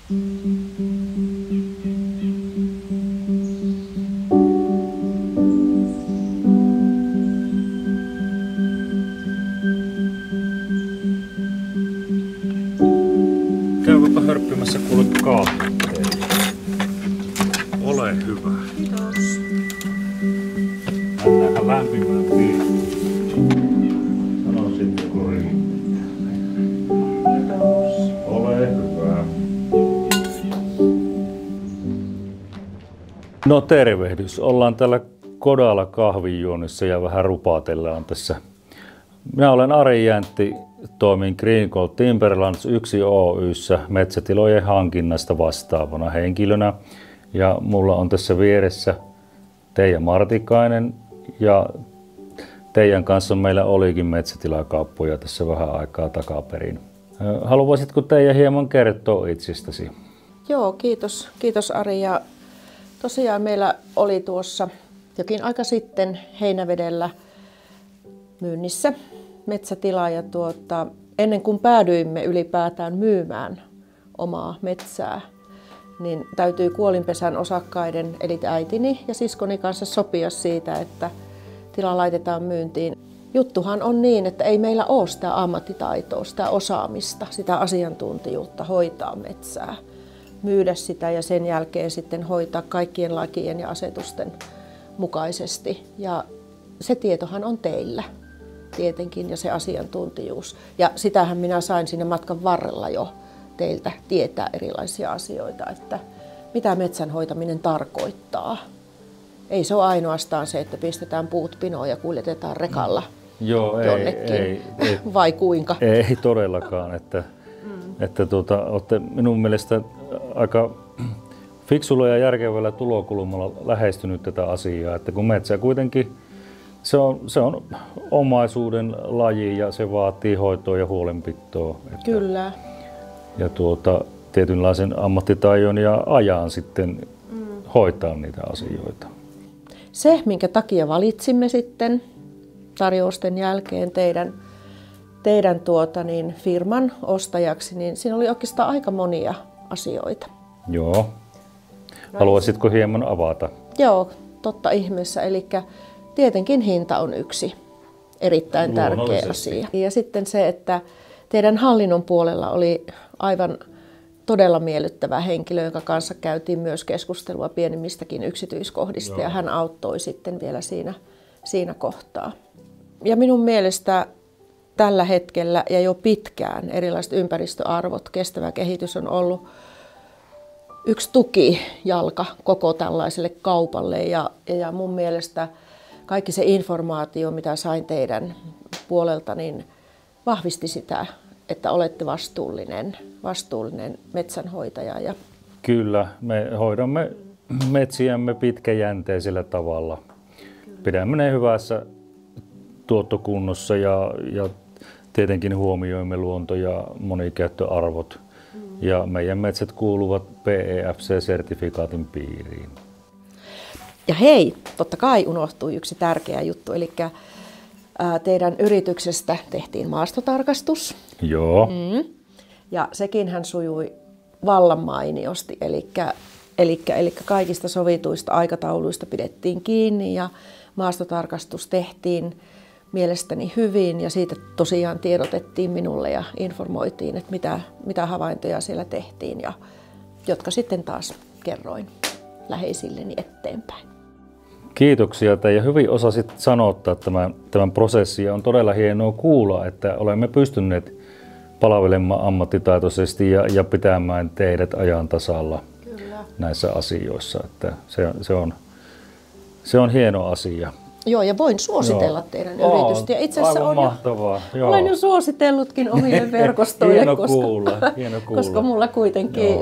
Käyväpä hörppimässä kuule kahvia. Ole hyvä. Kiitos. Mennäänhän lämpimään piirtiin. Sano sitten kun riittää. Kiitos. Ole hyvä. No tervehdys. Ollaan täällä Kodalla kahvinjuonnissa ja vähän rupatellaan tässä. Minä olen Ari Jäntti, toimin Green Gold Timberlands 1 Oy:ssä metsätilojen hankinnasta vastaavana henkilönä. Ja mulla on tässä vieressä Teija Martikainen ja teidän kanssa meillä olikin metsätilakauppoja tässä vähän aikaa takaperin. Haluaisitko Teija hieman kertoa itsestäsi? Joo, kiitos. Kiitos Ari. Ja tosiaan meillä oli tuossa jokin aika sitten Heinävedellä myynnissä metsätila ja ennen kuin päädyimme ylipäätään myymään omaa metsää, niin täytyy kuolinpesän osakkaiden eli äitini ja siskoni kanssa sopia siitä, että tila laitetaan myyntiin. Juttuhan on niin, että ei meillä ole sitä ammattitaitoa, sitä osaamista, sitä asiantuntijuutta hoitaa metsää, myydä sitä ja sen jälkeen sitten hoitaa kaikkien lakien ja asetusten mukaisesti. Ja se tietohan on teillä tietenkin ja se asiantuntijuus. Ja sitähän minä sain siinä matkan varrella jo teiltä tietää erilaisia asioita, että mitä metsän hoitaminen tarkoittaa. Ei se ole ainoastaan se, että pistetään puut pinoon ja kuljetetaan rekalla jonnekin, ei, vai kuinka? Ei todellakaan, että olette minun mielestä aika fiksulla ja järkevällä tulokulmalla lähestynyt tätä asiaa, että kun metsä kuitenkin se on omaisuuden laji ja se vaatii hoitoa ja huolenpitoa. Kyllä. Ja tietynlaisen ammattitaidon ja ajan sitten hoitaa niitä asioita. Se, minkä takia valitsimme sitten tarjousten jälkeen teidän firman ostajaksi, niin siinä oli oikeastaan aika monia asioita. Joo. Haluaisitko hieman avata? Joo, totta ihmeessä. Eli tietenkin hinta on yksi erittäin tärkeä asia. Ja sitten se, että teidän hallinnon puolella oli aivan todella miellyttävä henkilö, jonka kanssa käytiin myös keskustelua pienemmistäkin yksityiskohdista. Joo. Ja hän auttoi sitten vielä siinä kohtaa. Ja minun mielestä tällä hetkellä ja jo pitkään erilaiset ympäristöarvot, kestävä kehitys on ollut yksi tukijalka koko tällaiselle kaupalle. Ja mun mielestä kaikki se informaatio, mitä sain teidän puolelta, niin vahvisti sitä, että olette vastuullinen metsänhoitaja. Kyllä, me hoidamme metsiämme pitkäjänteisellä tavalla. Pidämme ne hyvässä tuottokunnossa ja tietenkin huomioimme luonto- ja monikäyttöarvot. Ja meidän metsät kuuluvat PEFC-sertifikaatin piiriin. Ja hei, totta kai unohtui yksi tärkeä juttu, eli teidän yrityksestä tehtiin maastotarkastus. Joo. Ja sekin sujui vallan mainiosti, eli kaikista sovituista aikatauluista pidettiin kiinni ja maastotarkastus tehtiin mielestäni hyvin ja siitä tosiaan tiedotettiin minulle ja informoitiin, että mitä havaintoja siellä tehtiin ja jotka sitten taas kerroin läheisilleni eteenpäin. Kiitoksia ja hyvin osasit sanottaa tämän prosessin ja on todella hienoa kuulla, että olemme pystyneet palvelemaan ammattitaitoisesti ja pitämään teidät ajan tasalla. Kyllä. Näissä asioissa. Että se on hieno asia. Joo, ja voin suositella teidän yritystä. Ja itse asiassa olen jo suositellutkin omille verkostoille, hieno kuulla. Koska mulla kuitenkin,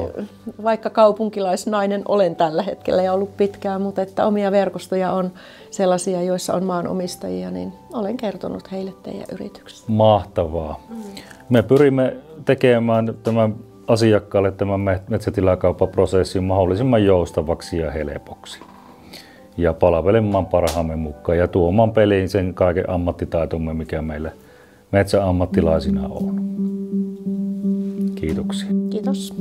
vaikka kaupunkilaisnainen olen tällä hetkellä ja ollut pitkään, mutta että omia verkostoja on sellaisia, joissa on maanomistajia, niin olen kertonut heille teidän yrityksestä. Mahtavaa. Me pyrimme tekemään tämän asiakkaalle tämän metsätilakauppaprosessin mahdollisimman joustavaksi ja helpoksi. Ja palvelemaan parhaamme mukaan ja tuomaan peliin sen kaiken ammattitaitomme, mikä meillä metsäammattilaisina on. Kiitoksia. Kiitos.